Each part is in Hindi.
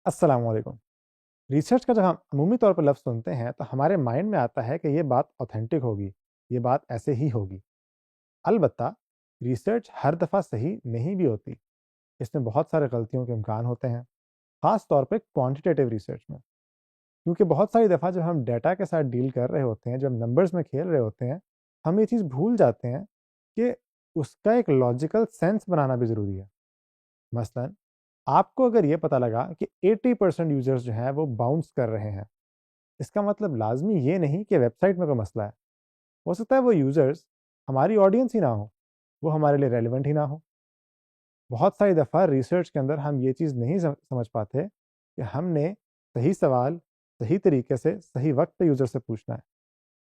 अस्सलाम वालेकुम। रिसर्च का जब हम अमूमी तौर पर लफ्ज़ सुनते हैं तो हमारे माइंड में आता है कि ये बात ऑथेंटिक होगी, ये बात ऐसे ही होगी। अलबत्ता रिसर्च हर दफ़ा सही नहीं भी होती। इसमें बहुत सारे गलतियों के इम्कान होते हैं, ख़ास तौर पे क्वांटिटेटिव रिसर्च में। क्योंकि बहुत सारी दफ़ा जब हम डेटा के साथ डील कर रहे होते हैं, जब नंबर्स में खेल रहे होते हैं, हम ये चीज़ भूल जाते हैं कि उसका एक लॉजिकल सेंस बनाना भी ज़रूरी है। मसलन आपको अगर ये पता लगा कि 80% यूज़र्स जो हैं वो बाउंस कर रहे हैं, इसका मतलब लाज़मी ये नहीं कि वेबसाइट में कोई मसला है। हो सकता है वो यूज़र्स हमारी ऑडियंस ही ना हो, वो हमारे लिए रेलेवेंट ही ना हो। बहुत सारी दफ़ा रिसर्च के अंदर हम ये चीज़ नहीं समझ पाते कि हमने सही सवाल, सही तरीके से, सही वक़्त पे यूज़र से पूछना है।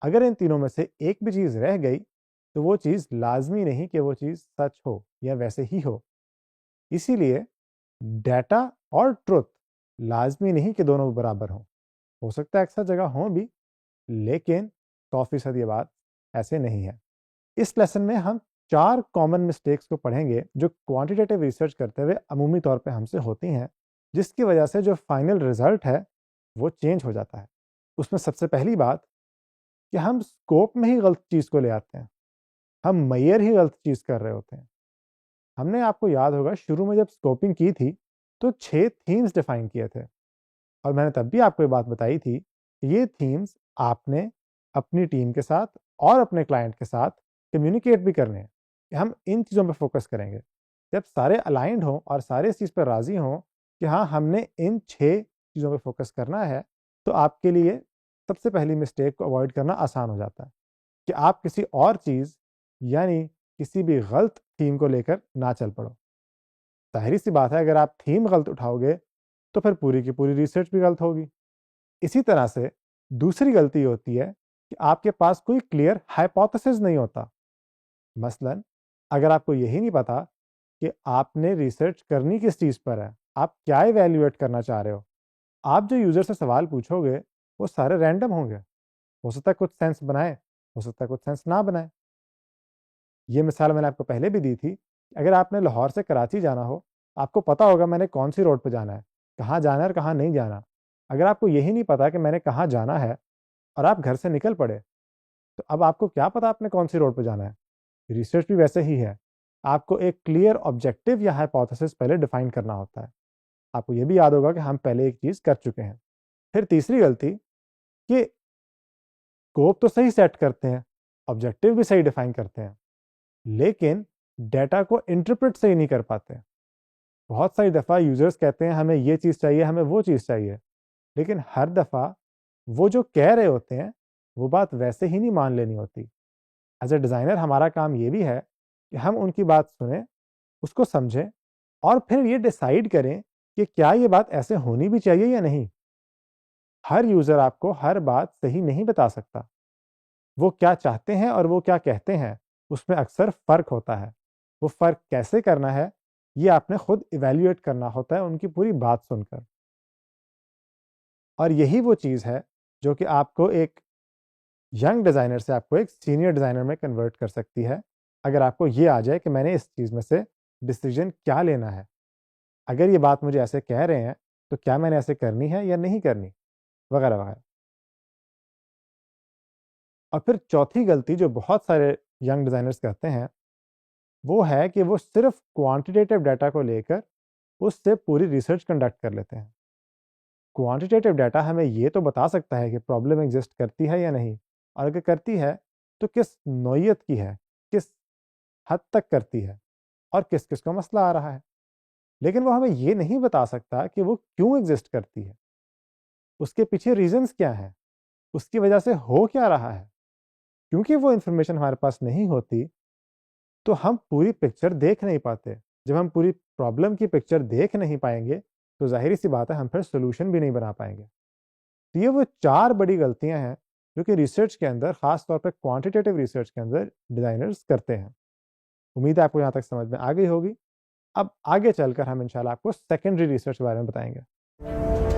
अगर इन तीनों में से एक भी चीज़ रह गई, तो वो चीज़ लाज़मी नहीं कि वो चीज़ सच हो या वैसे ही हो। इसीलिए डेटा और ट्रुथ लाज़मी नहीं कि दोनों बराबर हों। हो सकता है अक्सर जगह हों भी, लेकिन 100% ये बात ऐसे नहीं है। इस लेसन में हम 4 कॉमन मिस्टेक्स को पढ़ेंगे जो क्वांटिटेटिव रिसर्च करते हुए अमूमी तौर पे हमसे होती हैं, जिसकी वजह से जो फाइनल रिजल्ट है, वो चेंज हो जाता है। उसमें सबसे पहली बात कि हम स्कोप में ही गलत चीज़ को ले आते हैं। हम मेजर ही गलत चीज़ कर रहे होते हैं। हमने आपको याद होगा शुरू में जब स्कोपिंग की थी, तो 6 थीम्स डिफाइन किए थे। और मैंने तब भी आपको ये बात बताई थी कि ये थीम्स आपने अपनी टीम के साथ और अपने क्लाइंट के साथ कम्युनिकेट भी करने हैं कि हम इन चीज़ों पे फोकस करेंगे। जब सारे अलाइंड हों और सारे इस चीज़ पर राज़ी हों कि हाँ, हमने इन 6 चीज़ों पे फोकस करना है, तो आपके लिए सबसे पहली मिस्टेक को अवॉइड करना आसान हो जाता है कि आप किसी और चीज़ यानी किसी भी गलत थीम को लेकर ना चल पड़ो। ज़ाहिर-सी बात है अगर आप थीम गलत उठाओगे, तो फिर पूरी की पूरी रिसर्च भी गलत होगी। इसी तरह से दूसरी गलती होती है कि आपके पास कोई क्लियर हाइपोथेसिस नहीं होता। मसलन अगर आपको यही नहीं पता कि आपने रिसर्च करनी किस चीज़ पर है, आप क्या इवैल्यूएट करना चाह रहे हो, आप जो यूज़र से सवाल पूछोगे, वो सारे रैंडम होंगे। हो सकता है कुछ सेंस बनाए, हो सकता है कुछ सेंस ना बनाए। ये मिसाल मैंने आपको पहले भी दी थी। अगर आपने लाहौर से कराची जाना हो, आपको पता होगा मैंने कौन-सी रोड पे जाना है, कहाँ जाना है और कहाँ नहीं जाना। अगर आपको यही नहीं पता कि मैंने कहाँ जाना है और आप घर से निकल पड़े, तो अब आपको क्या पता आपने कौन-सी रोड पे जाना है? रिसर्च भी वैसे ही है। आपको एक क्लियर ऑब्जेक्टिव या हाइपोथेसिस पहले डिफाइन करना होता है। आपको ये भी याद होगा कि हम पहले एक चीज़ कर चुके हैं। फिर तीसरी गलती कि स्कोप तो सही सेट करते हैं, ऑब्जेक्टिव भी सही डिफाइन करते हैं, लेकिन डेटा को इंटरप्रेट सही नहीं कर पाते। बहुत सारी दफ़ा यूज़र्स कहते हैं हमें ये चीज़ चाहिए, हमें वो चीज़ चाहिए, लेकिन हर दफ़ा वो जो कह रहे होते हैं, वो बात वैसे ही नहीं मान लेनी होती। एज़ अ डिज़ाइनर हमारा काम ये भी है कि हम उनकी बात सुनें, उसको समझें और फिर ये डिसाइड करें कि क्या ये बात ऐसे होनी भी चाहिए या नहीं। हर यूज़र आपको हर बात सही नहीं बता सकता। वो क्या चाहते हैं और वो क्या कहते हैं, उसमें अक्सर फ़र्क होता है। वो फ़र्क कैसे करना है, ये आपने खुद इवैल्यूएट करना होता है उनकी पूरी बात सुनकर। और यही वो चीज़ है जो कि आपको एक यंग डिज़ाइनर से आपको एक सीनियर डिज़ाइनर में कन्वर्ट कर सकती है, अगर आपको ये आ जाए कि मैंने इस चीज़ में से डिसीज़न क्या लेना है। अगर ये बात मुझे ऐसे कह रहे हैं, तो क्या मैंने ऐसे करनी है या नहीं करनी? वगैरह, वगैरह। और फिर चौथी गलती जो बहुत सारे यंग डिज़ाइनर्स करते हैं, वो है कि वो सिर्फ़ क्वांटिटेटिव डाटा को लेकर उससे पूरी रिसर्च कंडक्ट कर लेते हैं। क्वांटिटेटिव डाटा हमें ये तो बता सकता है कि प्रॉब्लम एग्ज़िस्ट करती है या नहीं, और अगर करती है, तो किस नौइयत की है, किस हद तक करती है और किस-किस को मसला आ रहा है। लेकिन वो हमें ये नहीं बता सकता कि वो क्यों एग्ज़िस्ट करती है, उसके पीछे रीज़न्स क्या हैं, उसकी वजह से हो क्या रहा है। क्योंकि वो इन्फॉर्मेशन हमारे पास नहीं होती, तो हम पूरी पिक्चर देख नहीं पाते। जब हम पूरी प्रॉब्लम की पिक्चर देख नहीं पाएँगे, तो ज़ाहिर-सी बात है हम फिर सॉल्यूशन भी नहीं बना पाएँगे। तो ये वो 4 बड़ी गलतियाँ हैं, जो कि रिसर्च के अंदर ख़ास तौर पे क्वांटिटेटिव रिसर्च के अंदर डिज़ाइनर्स करते हैं। उम्मीद है आपको यहाँ तक समझ में आ गई होगी। अब आगे चलकर हम इंशाल्लाह आपको सेकेंडरी रिसर्च के बारे में बताएँगे।